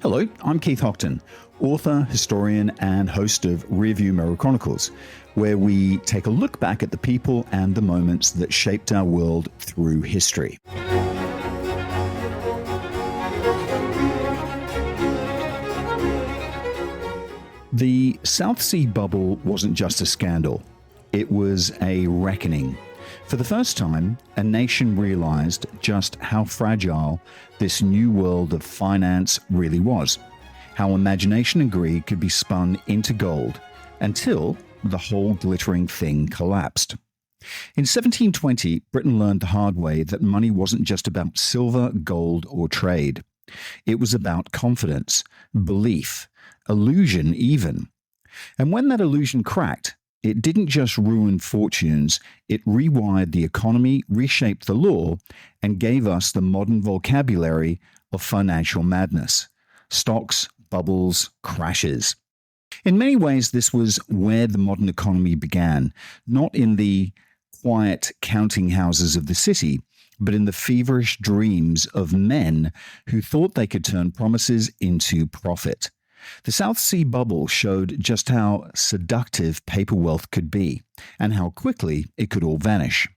Hello, I'm Keith Hockton, author, historian, and host of Rearview Mirror Chronicles, where we take a look back at the people and the moments that shaped our world through history. The South Sea bubble wasn't just a scandal, it was a reckoning. For the first time, a nation realized just how fragile this new world of finance really was, how imagination and greed could be spun into gold, until the whole glittering thing collapsed. In 1720, Britain learned the hard way that money wasn't just about silver, gold, or trade. It was about confidence, belief, illusion even. And when that illusion cracked, it didn't just ruin fortunes, it rewired the economy, reshaped the law, and gave us the modern vocabulary of financial madness. Stocks, bubbles, crashes. In many ways, this was where the modern economy began, not in the quiet counting houses of the city, but in the feverish dreams of men who thought they could turn promises into profit. The South Sea bubble showed just how seductive paper wealth could be, and how quickly it could all vanish.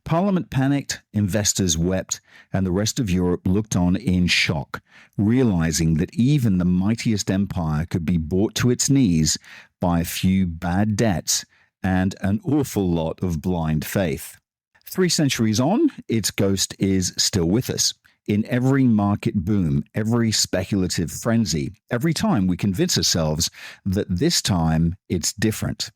Parliament panicked, investors wept, and the rest of Europe looked on in shock, realizing that even the mightiest empire could be brought to its knees by a few bad debts and an awful lot of blind faith. 3 centuries on, its ghost is still with us. In every market boom, every speculative frenzy, every time we convince ourselves that this time it's different.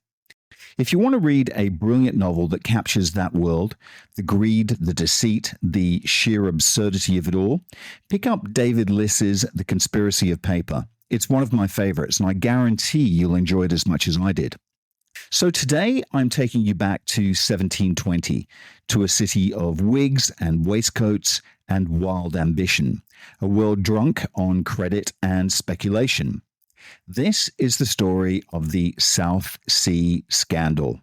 If you want to read a brilliant novel that captures that world, the greed, the deceit, the sheer absurdity of it all, pick up David Liss's The Conspiracy of Paper. It's one of my favorites, and I guarantee you'll enjoy it as much as I did. So today, I'm taking you back to 1720, to a city of wigs and waistcoats and wild ambition, a world drunk on credit and speculation. This is the story of the South Sea scandal.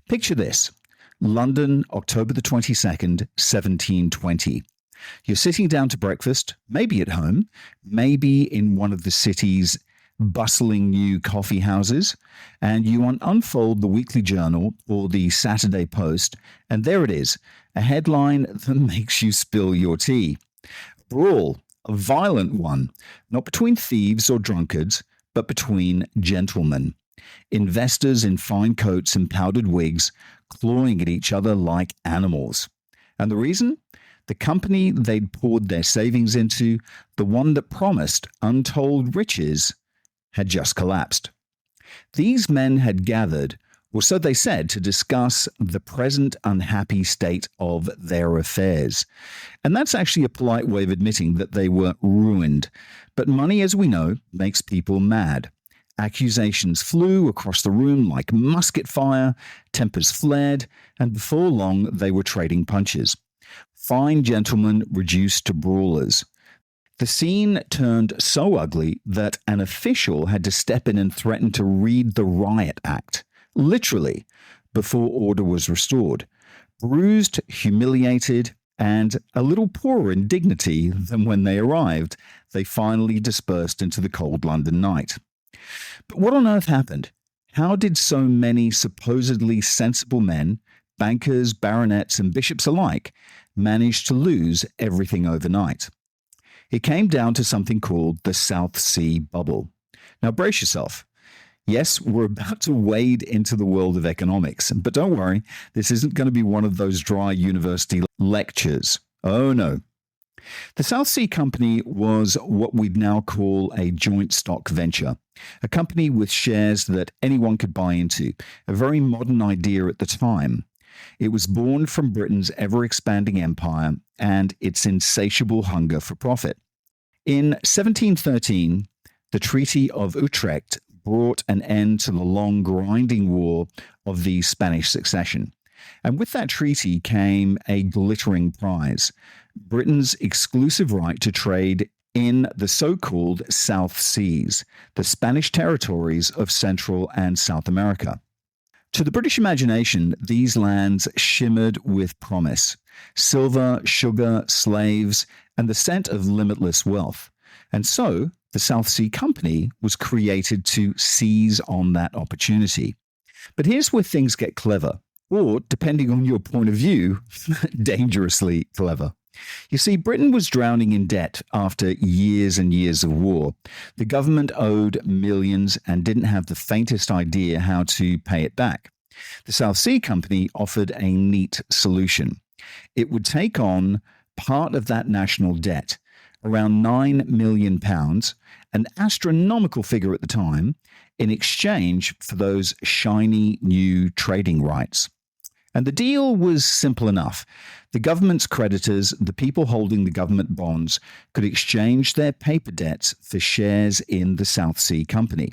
Picture this: London, October the 22nd, 1720. You're sitting down to breakfast, maybe at home, maybe in one of the city's bustling new coffee houses, and you unfold the Weekly Journal or the Saturday Post, and there it is, a headline that makes you spill your tea. Brawl, a violent one, not between thieves or drunkards, but between gentlemen. Investors in fine coats and powdered wigs clawing at each other like animals. And the reason? The company they'd poured their savings into, the one that promised untold riches, had just collapsed. These men had gathered, or so they said, to discuss the present unhappy state of their affairs. And that's actually a polite way of admitting that they were ruined. But money, as we know, makes people mad. Accusations flew across the room like musket fire, tempers flared, and before long they were trading punches. Fine gentlemen reduced to brawlers. The scene turned so ugly that an official had to step in and threaten to read the riot act, literally, before order was restored. Bruised, humiliated, and a little poorer in dignity than when they arrived, they finally dispersed into the cold London night. But what on earth happened? How did so many supposedly sensible men, bankers, baronets, and bishops alike, manage to lose everything overnight? It came down to something called the South Sea bubble. Now brace yourself. Yes, we're about to wade into the world of economics, but don't worry, this isn't going to be one of those dry university lectures. Oh no. The South Sea Company was what we'd now call a joint stock venture, a company with shares that anyone could buy into, a very modern idea at the time. It was born from Britain's ever-expanding empire and its insatiable hunger for profit. In 1713, the Treaty of Utrecht brought an end to the long, grinding war of the Spanish succession. And with that treaty came a glittering prize, Britain's exclusive right to trade in the so-called South Seas, the Spanish territories of Central and South America. To the British imagination, these lands shimmered with promise: silver, sugar, slaves, and the scent of limitless wealth. And so the South Sea Company was created to seize on that opportunity. But here's where things get clever, or depending on your point of view, dangerously clever. You see, Britain was drowning in debt after years and years of war. The government owed millions and didn't have the faintest idea how to pay it back. The South Sea Company offered a neat solution. It would take on part of that national debt, around £9 million, an astronomical figure at the time, in exchange for those shiny new trading rights. And the deal was simple enough. The government's creditors, the people holding the government bonds, could exchange their paper debts for shares in the South Sea Company.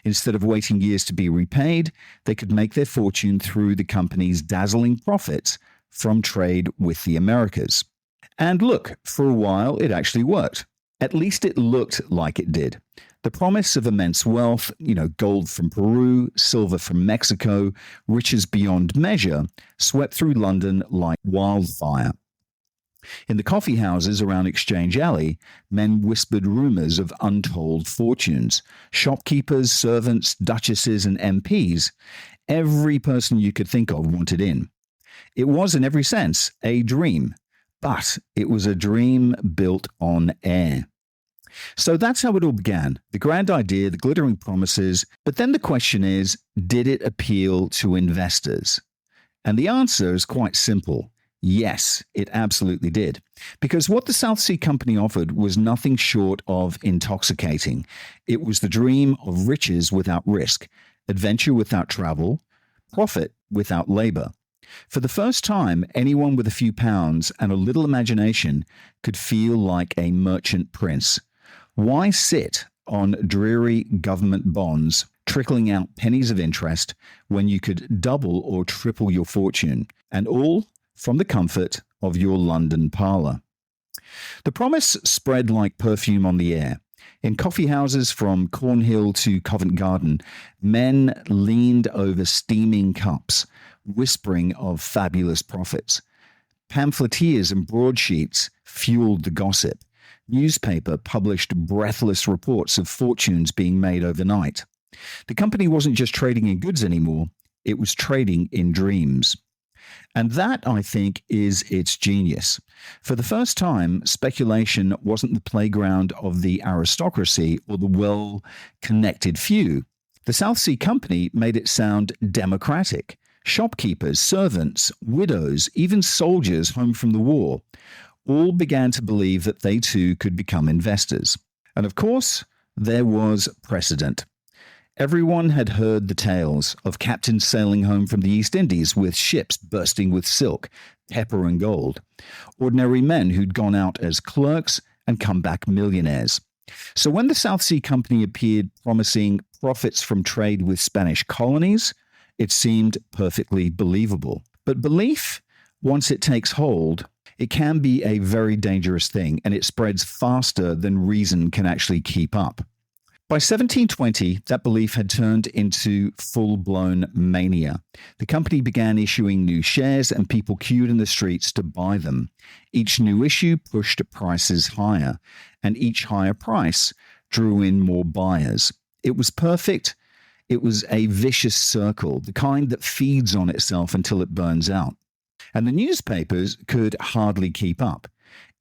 Instead of waiting years to be repaid, they could make their fortune through the company's dazzling profits from trade with the Americas. And look, for a while it actually worked. At least it looked like it did. The promise of immense wealth, gold from Peru, silver from Mexico, riches beyond measure, swept through London like wildfire. In the coffee houses around Exchange Alley, men whispered rumors of untold fortunes. Shopkeepers, servants, duchesses, and MPs, every person you could think of wanted in. It was, in every sense, a dream, but it was a dream built on air. So that's how it all began. The grand idea, the glittering promises. But then the question is, did it appeal to investors? And the answer is quite simple. Yes, it absolutely did. Because what the South Sea Company offered was nothing short of intoxicating. It was the dream of riches without risk, adventure without travel, profit without labor. For the first time, anyone with a few pounds and a little imagination could feel like a merchant prince. Why sit on dreary government bonds, trickling out pennies of interest, when you could double or triple your fortune, and all from the comfort of your London parlour? The promise spread like perfume on the air. In coffee houses from Cornhill to Covent Garden, men leaned over steaming cups, whispering of fabulous profits. Pamphleteers and broadsheets fueled the gossip. Newspaper published breathless reports of fortunes being made overnight. The company wasn't just trading in goods anymore, it was trading in dreams. And that, I think, is its genius. For the first time, speculation wasn't the playground of the aristocracy or the well-connected few. The South Sea Company made it sound democratic. Shopkeepers, servants, widows, even soldiers home from the war, all began to believe that they too could become investors. And of course, there was precedent. Everyone had heard the tales of captains sailing home from the East Indies with ships bursting with silk, pepper, and gold. Ordinary men who'd gone out as clerks and come back millionaires. So when the South Sea Company appeared promising profits from trade with Spanish colonies, it seemed perfectly believable. But belief, once it takes hold, it can be a very dangerous thing, and it spreads faster than reason can actually keep up. By 1720, that belief had turned into full-blown mania. The company began issuing new shares, and people queued in the streets to buy them. Each new issue pushed prices higher, and each higher price drew in more buyers. It was perfect. It was a vicious circle, the kind that feeds on itself until it burns out. And the newspapers could hardly keep up.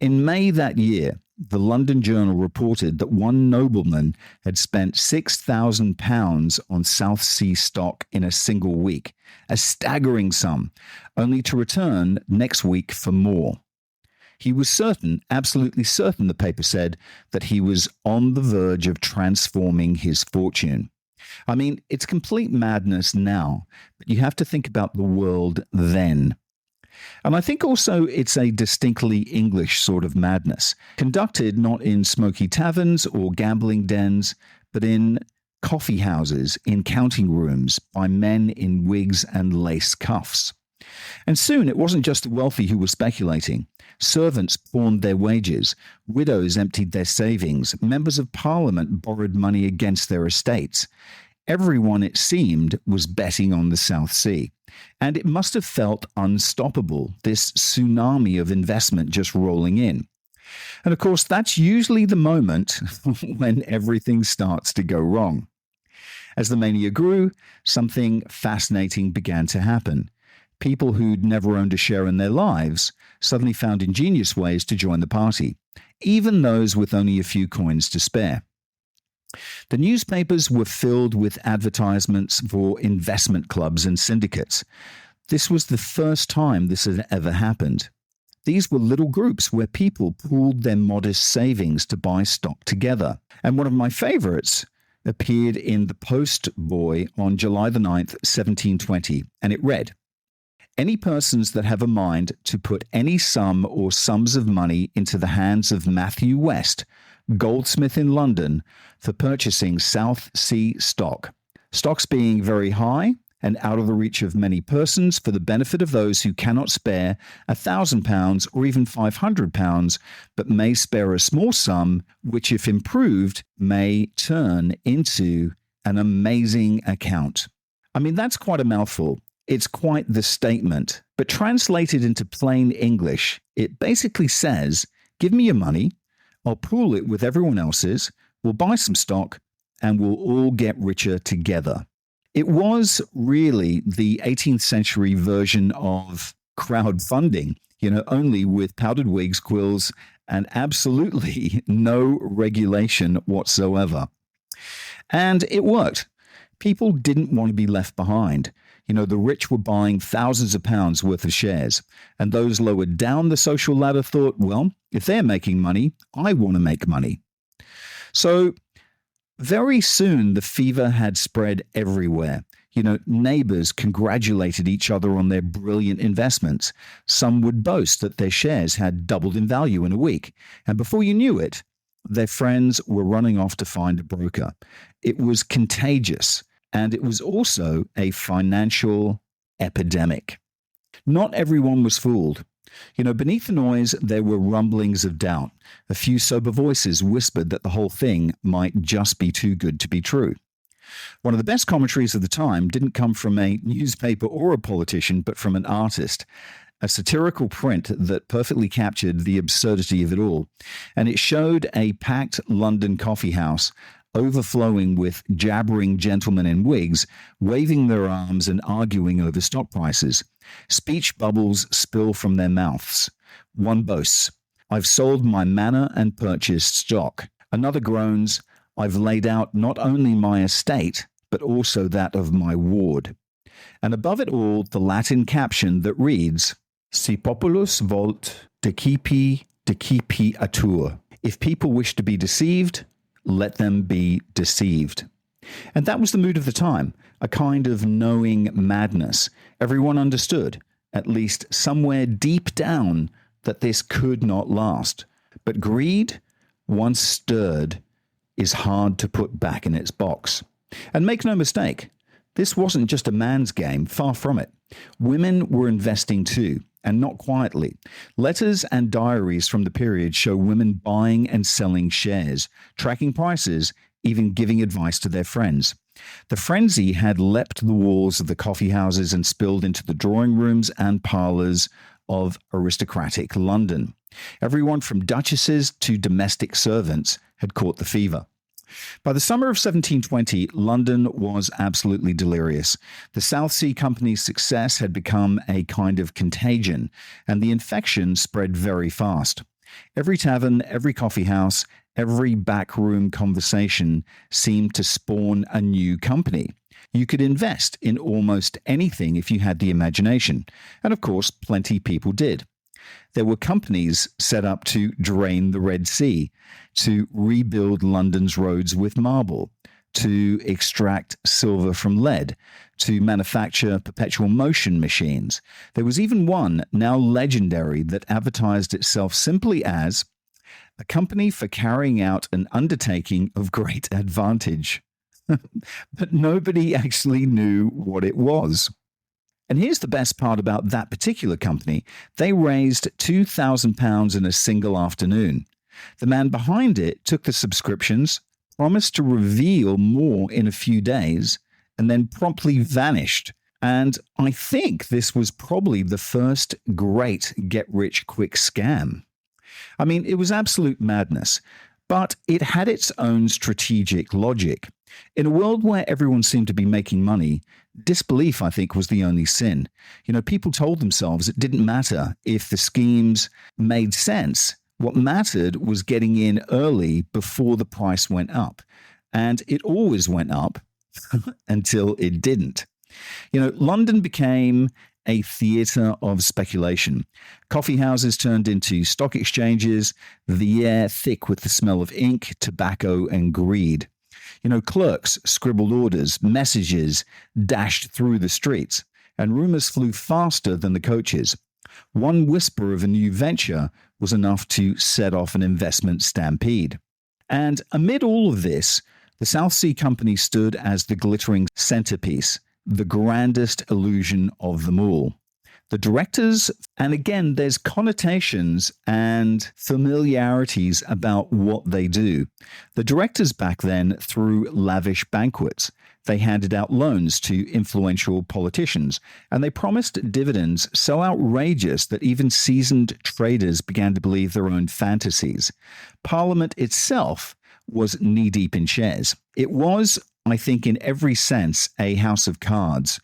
In May that year, the London Journal reported that one nobleman had spent £6,000 on South Sea stock in a single week, a staggering sum, only to return next week for more. He was certain, absolutely certain, the paper said, that he was on the verge of transforming his fortune. I mean, it's complete madness now, but you have to think about the world then. And I think also it's a distinctly English sort of madness, conducted not in smoky taverns or gambling dens, but in coffee houses, in counting rooms, by men in wigs and lace cuffs. And soon it wasn't just the wealthy who were speculating. Servants pawned their wages, widows emptied their savings, members of parliament borrowed money against their estates. Everyone, it seemed, was betting on the South Sea. And it must have felt unstoppable, this tsunami of investment just rolling in. And of course, that's usually the moment when everything starts to go wrong. As the mania grew, something fascinating began to happen. People who'd never owned a share in their lives suddenly found ingenious ways to join the party, even those with only a few coins to spare. The newspapers were filled with advertisements for investment clubs and syndicates. This was the first time this had ever happened. These were little groups where people pooled their modest savings to buy stock together. And one of my favorites appeared in the Post Boy on July the 9th, 1720, and it read, "Any persons that have a mind to put any sum or sums of money into the hands of Matthew West, goldsmith in London, for purchasing South Sea stock, stocks being very high and out of the reach of many persons, for the benefit of those who cannot spare £1,000 or even £500, but may spare a small sum, which, if improved, may turn into an amazing account." I mean, that's quite a mouthful. It's quite the statement. But translated into plain English, it basically says, give me your money, I'll pool it with everyone else's, we'll buy some stock, and we'll all get richer together. It was really the 18th century version of crowdfunding, only with powdered wigs, quills, and absolutely no regulation whatsoever. And it worked. People didn't want to be left behind. The rich were buying thousands of pounds worth of shares, and those lower down the social ladder thought, well, if they're making money, I want to make money. So very soon, the fever had spread everywhere. Neighbors congratulated each other on their brilliant investments. Some would boast that their shares had doubled in value in a week. And before you knew it, their friends were running off to find a broker. It was contagious, and it was also a financial epidemic. Not everyone was fooled. Beneath the noise, there were rumblings of doubt. A few sober voices whispered that the whole thing might just be too good to be true. One of the best commentaries of the time didn't come from a newspaper or a politician, but from an artist. A satirical print that perfectly captured the absurdity of it all. And it showed a packed London coffee house overflowing with jabbering gentlemen in wigs, waving their arms and arguing over stock prices. Speech bubbles spill from their mouths. One boasts, "I've sold my manor and purchased stock." Another groans, "I've laid out not only my estate, but also that of my ward." And above it all, the Latin caption that reads, "Si populus volt decipi atur." If people wish to be deceived, let them be deceived. And that was the mood of the time, a kind of knowing madness. Everyone understood, at least somewhere deep down, that this could not last. But greed, once stirred, is hard to put back in its box. And make no mistake, this wasn't just a man's game, far from it. Women were investing too, and not quietly. Letters and diaries from the period show women buying and selling shares, tracking prices, even giving advice to their friends. The frenzy had leapt the walls of the coffee houses and spilled into the drawing rooms and parlours of aristocratic London. Everyone from duchesses to domestic servants had caught the fever. By the summer of 1720, London was absolutely delirious. The South Sea Company's success had become a kind of contagion, and the infection spread very fast. Every tavern, every coffee house, every backroom conversation seemed to spawn a new company. You could invest in almost anything if you had the imagination, and of course, plenty people did. There were companies set up to drain the Red Sea, to rebuild London's roads with marble, to extract silver from lead, to manufacture perpetual motion machines. There was even one, now legendary, that advertised itself simply as a company for carrying out an undertaking of great advantage. But nobody actually knew what it was. And here's the best part about that particular company. They raised £2,000 in a single afternoon. The man behind it took the subscriptions, promised to reveal more in a few days, and then promptly vanished. And I think this was probably the first great get-rich-quick scam. I mean, it was absolute madness, but it had its own strategic logic. In a world where everyone seemed to be making money, disbelief, I think, was the only sin. People told themselves it didn't matter if the schemes made sense. What mattered was getting in early before the price went up. And it always went up until it didn't. London became a theatre of speculation. Coffee houses turned into stock exchanges, the air thick with the smell of ink, tobacco, and greed. Clerks scribbled orders, messages dashed through the streets, and rumors flew faster than the coaches. One whisper of a new venture was enough to set off an investment stampede. And amid all of this, the South Sea Company stood as the glittering centerpiece, the grandest illusion of them all. The directors, and again, there's connotations and familiarities about what they do. The directors back then threw lavish banquets. They handed out loans to influential politicians, and they promised dividends so outrageous that even seasoned traders began to believe their own fantasies. Parliament itself was knee-deep in shares. It was, I think, in every sense, a house of cards,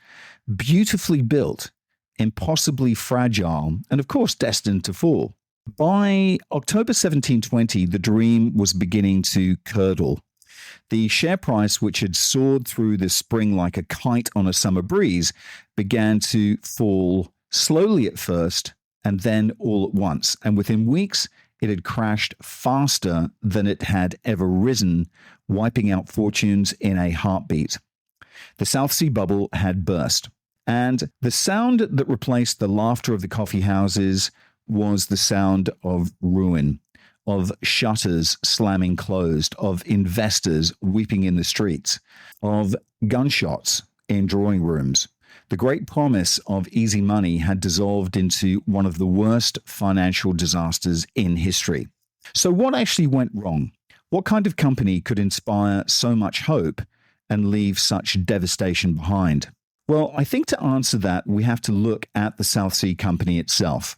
beautifully built, impossibly fragile, and of course destined to fall. By October 1720, the dream was beginning to curdle. The share price, which had soared through the spring like a kite on a summer breeze, began to fall slowly at first and then all at once. And within weeks, it had crashed faster than it had ever risen, wiping out fortunes in a heartbeat. The South Sea bubble had burst. And the sound that replaced the laughter of the coffee houses was the sound of ruin, of shutters slamming closed, of investors weeping in the streets, of gunshots in drawing rooms. The great promise of easy money had dissolved into one of the worst financial disasters in history. So what actually went wrong? What kind of company could inspire so much hope and leave such devastation behind? Well, I think to answer that, we have to look at the South Sea Company itself.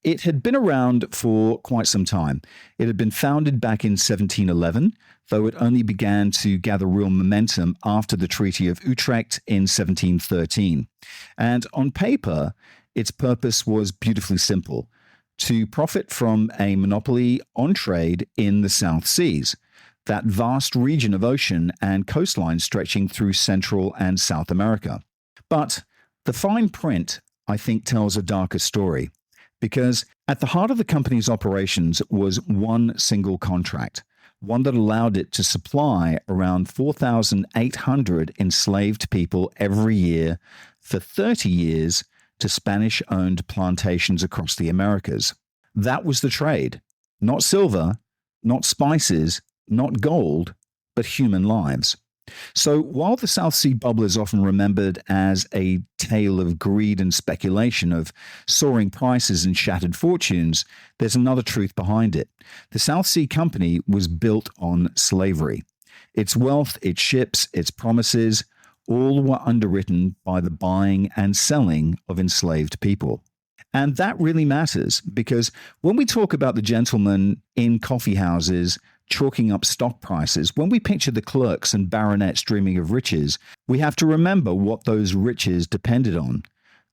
It had been around for quite some time. It had been founded back in 1711, though it only began to gather real momentum after the Treaty of Utrecht in 1713. And on paper, its purpose was beautifully simple: to profit from a monopoly on trade in the South Seas, that vast region of ocean and coastline stretching through Central and South America. But the fine print, I think, tells a darker story, because at the heart of the company's operations was one single contract, one that allowed it to supply around 4,800 enslaved people every year for 30 years to Spanish-owned plantations across the Americas. That was the trade. Not silver, not spices, not gold, but human lives. So while the South Sea bubble is often remembered as a tale of greed and speculation, of soaring prices and shattered fortunes, there's another truth behind it. The South Sea Company was built on slavery. Its wealth, its ships, its promises, all were underwritten by the buying and selling of enslaved people. And that really matters, because when we talk about the gentlemen in coffee houses chalking up stock prices, when we picture the clerks and baronets dreaming of riches, we have to remember what those riches depended on.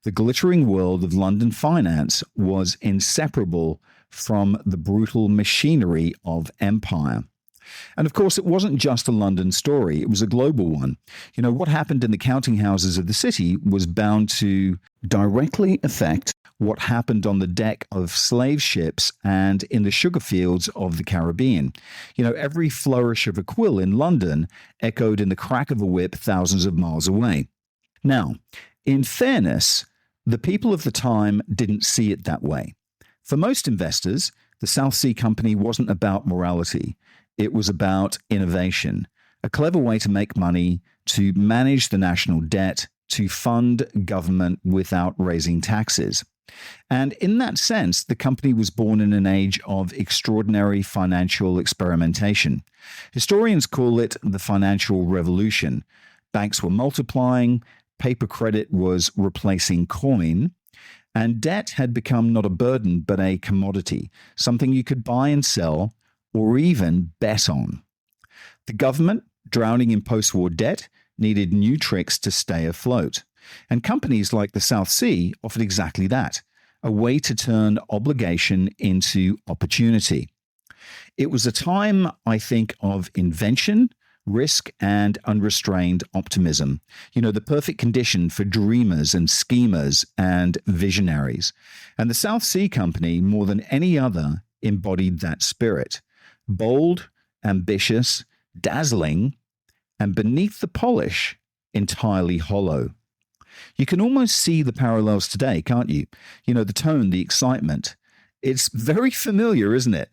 The glittering world of London finance was inseparable from the brutal machinery of empire. And of course, it wasn't just a London story, it was a global one. What happened in the counting houses of the city was bound to directly affect what happened on the deck of slave ships and in the sugar fields of the Caribbean. Every flourish of a quill in London echoed in the crack of a whip thousands of miles away. Now, in fairness, the people of the time didn't see it that way. For most investors, the South Sea Company wasn't about morality. It was about innovation, a clever way to make money, to manage the national debt, to fund government without raising taxes. And in that sense, the company was born in an age of extraordinary financial experimentation. Historians call it the financial revolution. Banks were multiplying, paper credit was replacing coin, And debt had become not a burden, but a commodity, something you could buy and sell or even bet on. The government, drowning in post war debt, needed new tricks to stay afloat. And companies like the South Sea offered exactly that, a way to turn obligation into opportunity. It was a time, I think, of invention, risk, and unrestrained optimism. The perfect condition for dreamers and schemers and visionaries. And the South Sea Company, more than any other, embodied that spirit. Bold, ambitious, dazzling, and beneath the polish, entirely hollow. You can almost see the parallels today, can't you? The tone, the excitement. It's very familiar, isn't it?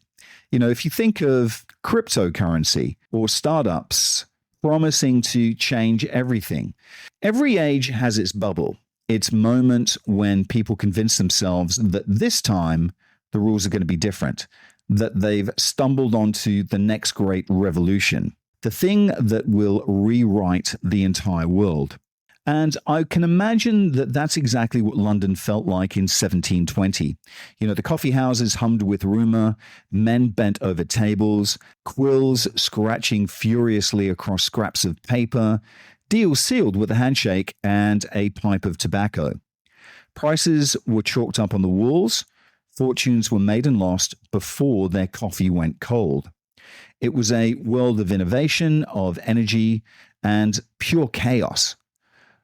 If you think of cryptocurrency or startups promising to change everything, every age has its bubble, its moment when people convince themselves that this time the rules are going to be different, that they've stumbled onto the next great revolution, the thing that will rewrite the entire world. And I can imagine that that's exactly what London felt like in 1720. The coffee houses hummed with rumour, men bent over tables, quills scratching furiously across scraps of paper, deals sealed with a handshake and a pipe of tobacco. Prices were chalked up on the walls, fortunes were made and lost before their coffee went cold. It was a world of innovation, of energy, and pure chaos.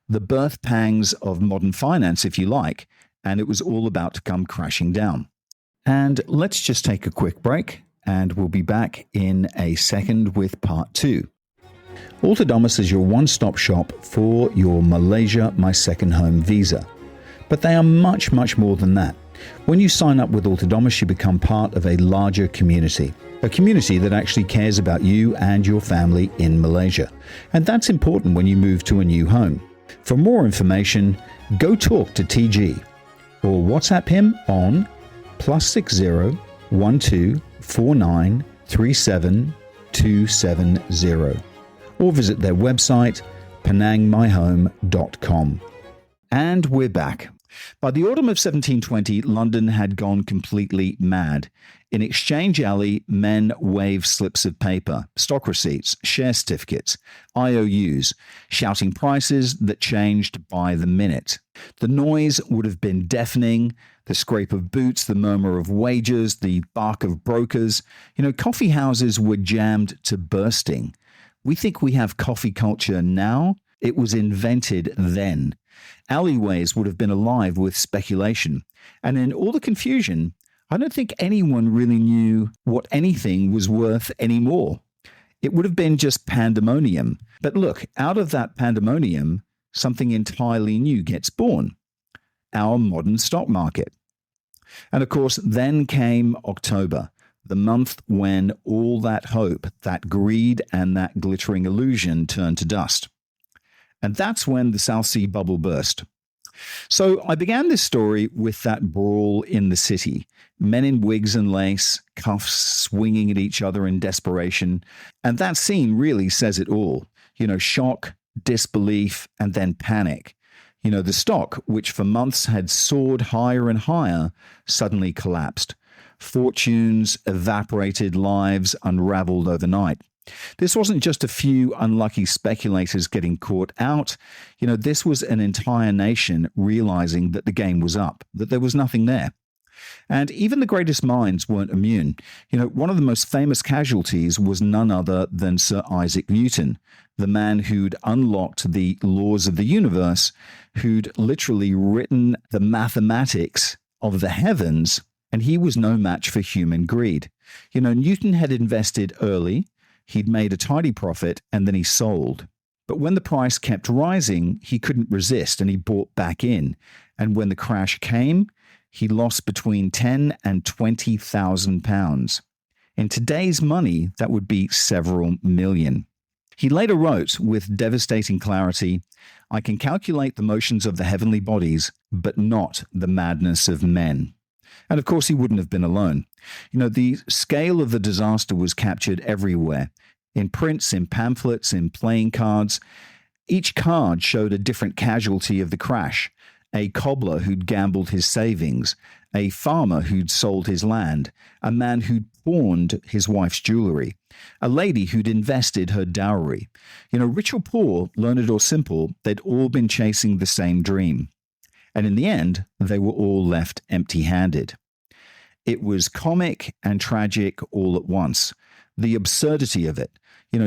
The birth pangs of modern finance, if you like, and it was all about to come crashing down. And let's just take a quick break, and we'll be back in a second with part 2. Autonomous is your one-stop shop for your Malaysia My Second Home visa. But they are much, much more than that. When you sign up with Autonomous, you become part of a larger community. A community that actually cares about you and your family in Malaysia. And that's important when you move to a new home. For more information, go talk to TG or WhatsApp him on +60 12 49 37 270 or visit their website penangmyhome.com. And we're back. By the autumn of 1720, London had gone completely mad. In Exchange Alley, men waved slips of paper, stock receipts, share certificates, IOUs, shouting prices that changed by the minute. The noise would have been deafening, the scrape of boots, the murmur of wages, the bark of brokers. Coffee houses were jammed to bursting. We think we have coffee culture now. It was invented then. Alleyways would have been alive with speculation. And in all the confusion, I don't think anyone really knew what anything was worth anymore. It would have been just pandemonium. But look, out of that pandemonium, something entirely new gets born. Our modern stock market. And of course, then came October, the month when all that hope, that greed, and that glittering illusion turned to dust. And that's when the South Sea bubble burst. So I began this story with that brawl in the city. Men in wigs and lace, cuffs swinging at each other in desperation. And that scene really says it all. Shock, disbelief, and then panic. The stock, which for months had soared higher and higher, suddenly collapsed. Fortunes evaporated, lives unraveled overnight. This wasn't just a few unlucky speculators getting caught out. This was an entire nation realizing that the game was up, that there was nothing there. And even the greatest minds weren't immune. One of the most famous casualties was none other than Sir Isaac Newton, the man who'd unlocked the laws of the universe, who'd literally written the mathematics of the heavens, and he was no match for human greed. Newton had invested early. He'd made a tidy profit and then he sold. But when the price kept rising, he couldn't resist and he bought back in. And when the crash came, he lost between 10 and 20,000 pounds. In today's money, that would be several million. He later wrote with devastating clarity, "I can calculate the motions of the heavenly bodies, but not the madness of men." And of course, he wouldn't have been alone. The scale of the disaster was captured everywhere, in prints, in pamphlets, in playing cards. Each card showed a different casualty of the crash, a cobbler who'd gambled his savings, a farmer who'd sold his land, a man who'd pawned his wife's jewelry, a lady who'd invested her dowry. Rich or poor, learned or simple, they'd all been chasing the same dream. And in the end, they were all left empty-handed. It was comic and tragic all at once. The absurdity of it.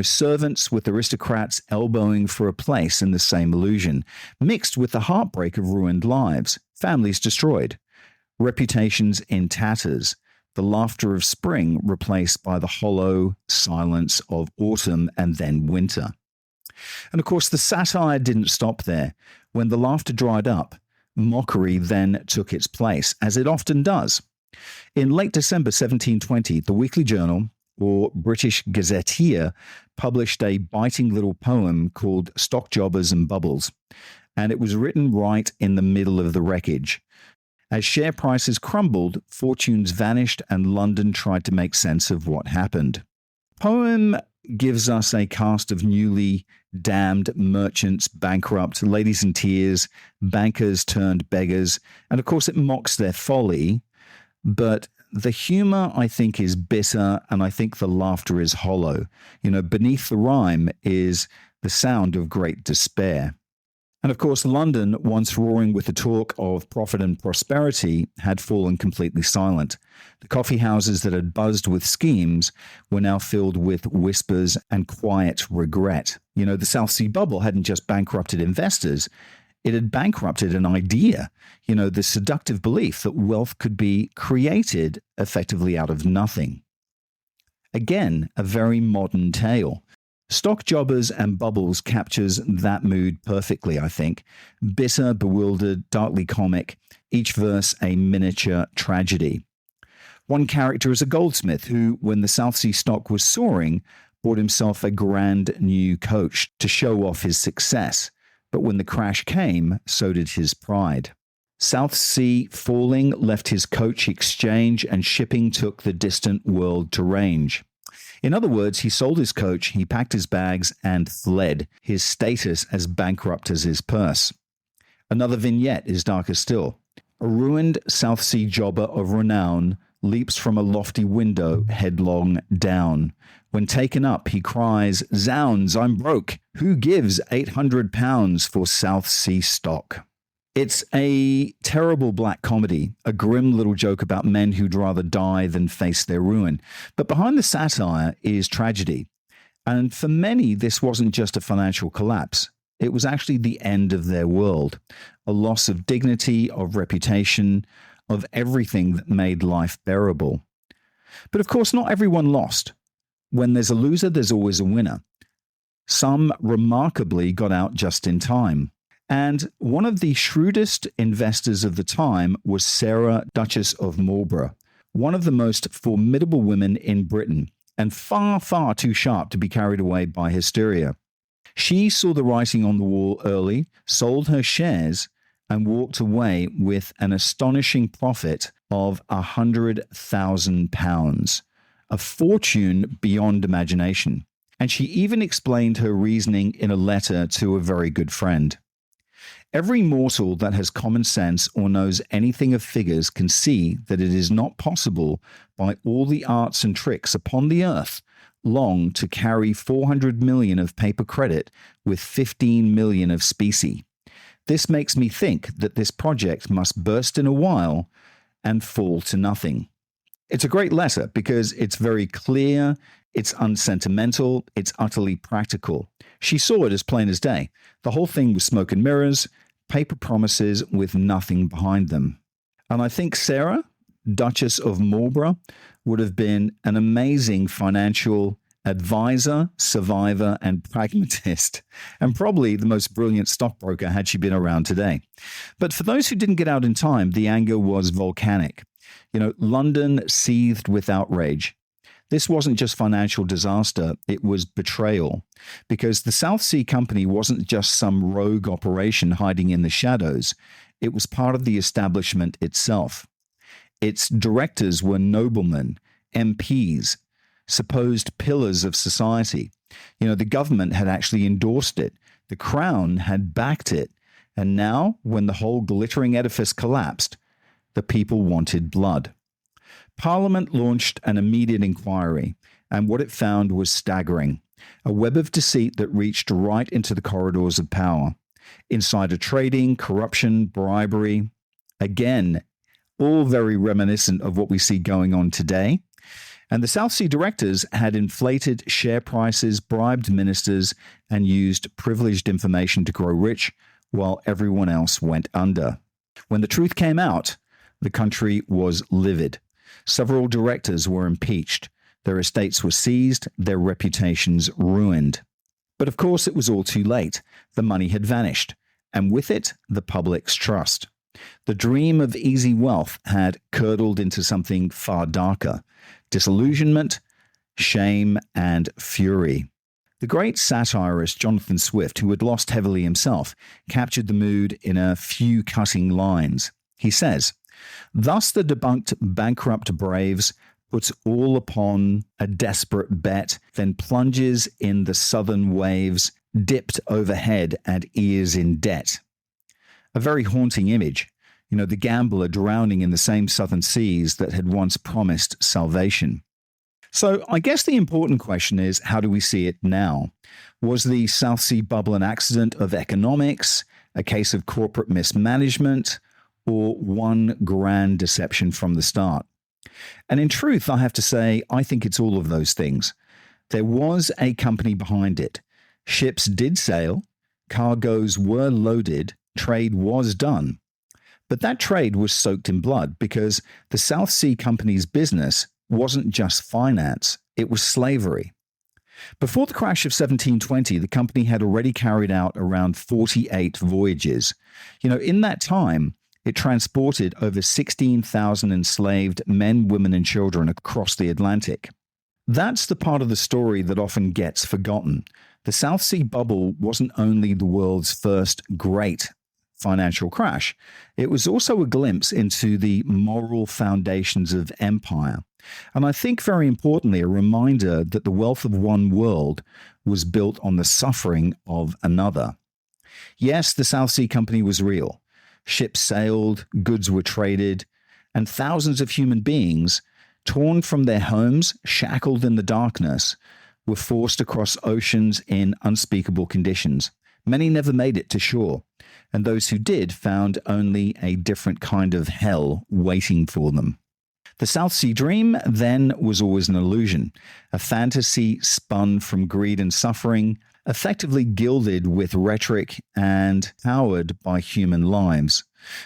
Servants with aristocrats elbowing for a place in the same illusion, mixed with the heartbreak of ruined lives, families destroyed, reputations in tatters, the laughter of spring replaced by the hollow silence of autumn and then winter. And of course, the satire didn't stop there. When the laughter dried up, mockery then took its place, as it often does. In late December 1720, the Weekly Journal, or British Gazetteer, published a biting little poem called Stock Jobbers and Bubbles, and it was written right in the middle of the wreckage. As share prices crumbled, fortunes vanished, and London tried to make sense of what happened. Poem gives us a cast of newly damned merchants, bankrupt, ladies in tears, bankers turned beggars, and of course it mocks their folly, but the humor, I think, is bitter, and I think the laughter is hollow. Beneath the rhyme is the sound of great despair. And of course, London, once roaring with the talk of profit and prosperity, had fallen completely silent. The coffee houses that had buzzed with schemes were now filled with whispers and quiet regret. The South Sea bubble hadn't just bankrupted investors, it had bankrupted an idea, the seductive belief that wealth could be created effectively out of nothing. Again, a very modern tale. Stock Jobbers and Bubbles captures that mood perfectly, I think. Bitter, bewildered, darkly comic, each verse a miniature tragedy. One character is a goldsmith who, when the South Sea stock was soaring, bought himself a grand new coach to show off his success. But when the crash came, so did his pride. South Sea falling left his coach exchange, and shipping took the distant world to range. In other words, he sold his coach, he packed his bags, and fled, his status as bankrupt as his purse. Another vignette is darker still. A ruined South Sea jobber of renown leaps from a lofty window headlong down. When taken up, he cries, "Zounds, I'm broke. Who gives £800 for South Sea stock?" It's a terrible black comedy, a grim little joke about men who'd rather die than face their ruin. But behind the satire is tragedy. And for many, this wasn't just a financial collapse. It was actually the end of their world, a loss of dignity, of reputation, of everything that made life bearable. But of course, not everyone lost. When there's a loser, there's always a winner. Some remarkably got out just in time. And one of the shrewdest investors of the time was Sarah, Duchess of Marlborough, one of the most formidable women in Britain, and far, far too sharp to be carried away by hysteria. She saw the writing on the wall early, sold her shares, and walked away with an astonishing profit of £100,000, a fortune beyond imagination. And she even explained her reasoning in a letter to a very good friend. Every mortal that has common sense or knows anything of figures can see that it is not possible by all the arts and tricks upon the earth long to carry 400 million of paper credit with 15 million of specie. This makes me think that this project must burst in a while and fall to nothing. It's a great letter because it's very clear, it's unsentimental, it's utterly practical. She saw it as plain as day. The whole thing was smoke and mirrors, paper promises with nothing behind them. And I think Sarah, Duchess of Marlborough, would have been an amazing financial advisor, survivor, and pragmatist, and probably the most brilliant stockbroker had she been around today. But for those who didn't get out in time, the anger was volcanic. London seethed with outrage. This wasn't just financial disaster, it was betrayal. Because the South Sea Company wasn't just some rogue operation hiding in the shadows, it was part of the establishment itself. Its directors were noblemen, MPs, supposed pillars of society. The government had actually endorsed it. The Crown had backed it. And now, when the whole glittering edifice collapsed, the people wanted blood. Parliament launched an immediate inquiry, and what it found was staggering. A web of deceit that reached right into the corridors of power. Insider trading, corruption, bribery. Again, all very reminiscent of what we see going on today. And the South Sea directors had inflated share prices, bribed ministers, and used privileged information to grow rich while everyone else went under. When the truth came out, the country was livid. Several directors were impeached. Their estates were seized, their reputations ruined. But of course, it was all too late. The money had vanished, and with it, the public's trust. The dream of easy wealth had curdled into something far darker: disillusionment, shame, and fury. The great satirist Jonathan Swift, who had lost heavily himself, captured the mood in a few cutting lines. He says, "Thus the debunked bankrupt braves puts all upon a desperate bet, then plunges in the southern waves, dipped overhead and ears in debt." A very haunting image. The gambler drowning in the same southern seas that had once promised salvation. So I guess the important question is, how do we see it now? Was the South Sea bubble an accident of economics, a case of corporate mismanagement, or one grand deception from the start? And in truth, I have to say, I think it's all of those things. There was a company behind it. Ships did sail, cargoes were loaded, trade was done. But that trade was soaked in blood because the South Sea Company's business wasn't just finance, it was slavery. Before the crash of 1720, the company had already carried out around 48 voyages. In that time, it transported over 16,000 enslaved men, women, and children across the Atlantic. That's the part of the story that often gets forgotten. The South Sea bubble wasn't only the world's first great financial crash, it was also a glimpse into the moral foundations of empire. And I think, very importantly, a reminder that the wealth of one world was built on the suffering of another. Yes, the South Sea Company was real. Ships sailed, goods were traded, and thousands of human beings, torn from their homes, shackled in the darkness, were forced across oceans in unspeakable conditions. Many never made it to shore, and those who did found only a different kind of hell waiting for them. The South Sea Dream, then, was always an illusion, a fantasy spun from greed and suffering, effectively gilded with rhetoric and powered by human lives.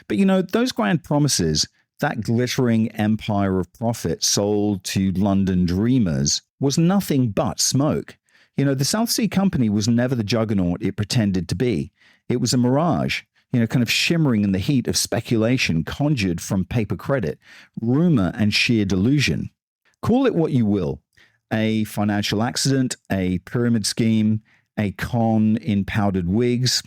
But those grand promises, that glittering empire of profit sold to London dreamers, was nothing but smoke. The South Sea Company was never the juggernaut it pretended to be. It was a mirage, kind of shimmering in the heat of speculation conjured from paper credit, rumor, and sheer delusion. Call it what you will: a financial accident, a pyramid scheme, a con in powdered wigs.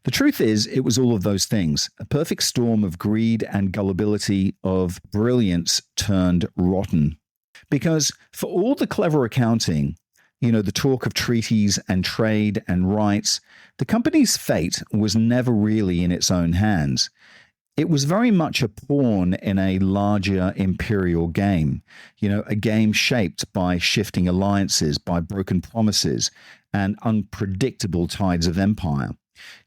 The truth is, it was all of those things, a perfect storm of greed and gullibility, of brilliance turned rotten. Because for all the clever accounting, the talk of treaties and trade and rights, the company's fate was never really in its own hands. It was very much a pawn in a larger imperial game, a game shaped by shifting alliances, by broken promises, and unpredictable tides of empire.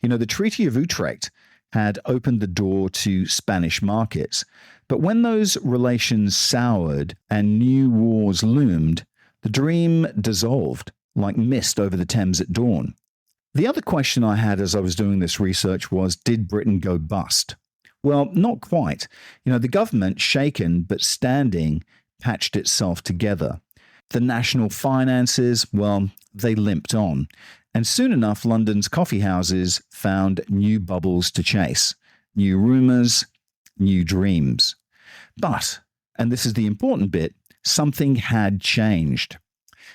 The Treaty of Utrecht had opened the door to Spanish markets, but when those relations soured and new wars loomed, the dream dissolved like mist over the Thames at dawn. The other question I had as I was doing this research was, did Britain go bust? Well, not quite. The government, shaken but standing, patched itself together. The national finances, well, they limped on. And soon enough, London's coffee houses found new bubbles to chase, new rumors, new dreams. But, and this is the important bit, something had changed.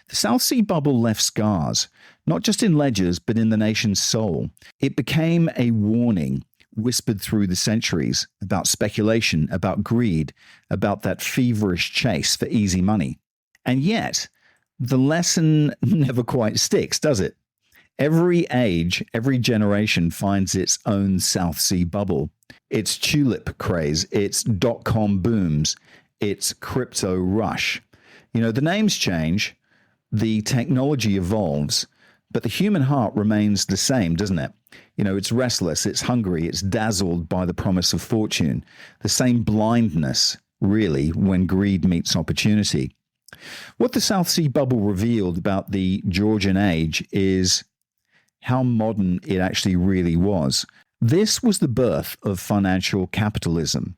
The South Sea bubble left scars, not just in ledgers, but in the nation's soul. It became a warning whispered through the centuries about speculation, about greed, about that feverish chase for easy money. And yet, the lesson never quite sticks, does it? Every age, every generation finds its own South Sea bubble. It's tulip craze, it's dot-com booms, it's crypto rush. The names change, the technology evolves, but the human heart remains the same, doesn't it? It's restless, it's hungry, it's dazzled by the promise of fortune. The same blindness, really, when greed meets opportunity. What the South Sea bubble revealed about the Georgian age is how modern it actually really was. This was the birth of financial capitalism.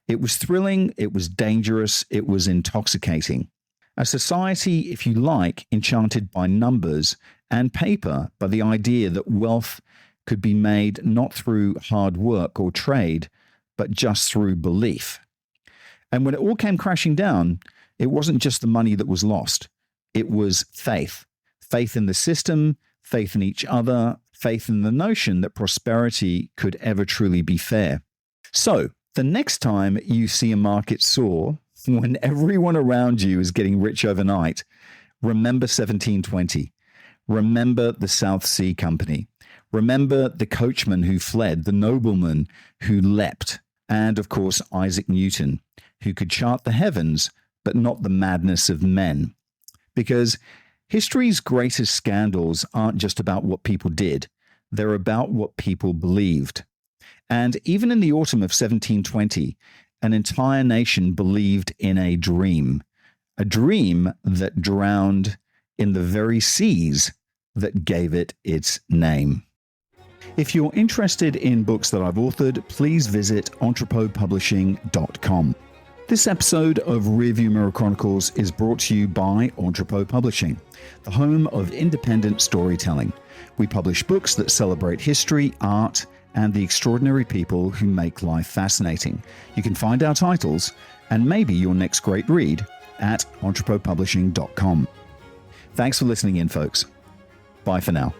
It was thrilling, it was dangerous, it was intoxicating. A society, if you like, enchanted by numbers and paper, by the idea that wealth could be made not through hard work or trade, but just through belief. And when it all came crashing down, it wasn't just the money that was lost. It was faith. Faith in the system, faith in each other, faith in the notion that prosperity could ever truly be fair. So, the next time you see a market soar, when everyone around you is getting rich overnight, remember 1720. Remember the South Sea Company. Remember the coachman who fled, the nobleman who leapt, and of course Isaac Newton, who could chart the heavens, but not the madness of men. Because history's greatest scandals aren't just about what people did, they're about what people believed. And even in the autumn of 1720, an entire nation believed in a dream that drowned in the very seas that gave it its name. If you're interested in books that I've authored, please visit entrepotpublishing.com. This episode of Rearview Mirror Chronicles is brought to you by Entrepot Publishing, the home of independent storytelling. We publish books that celebrate history, art, and the extraordinary people who make life fascinating. You can find our titles and maybe your next great read at entrepotpublishing.com. Thanks for listening in, folks. Bye for now.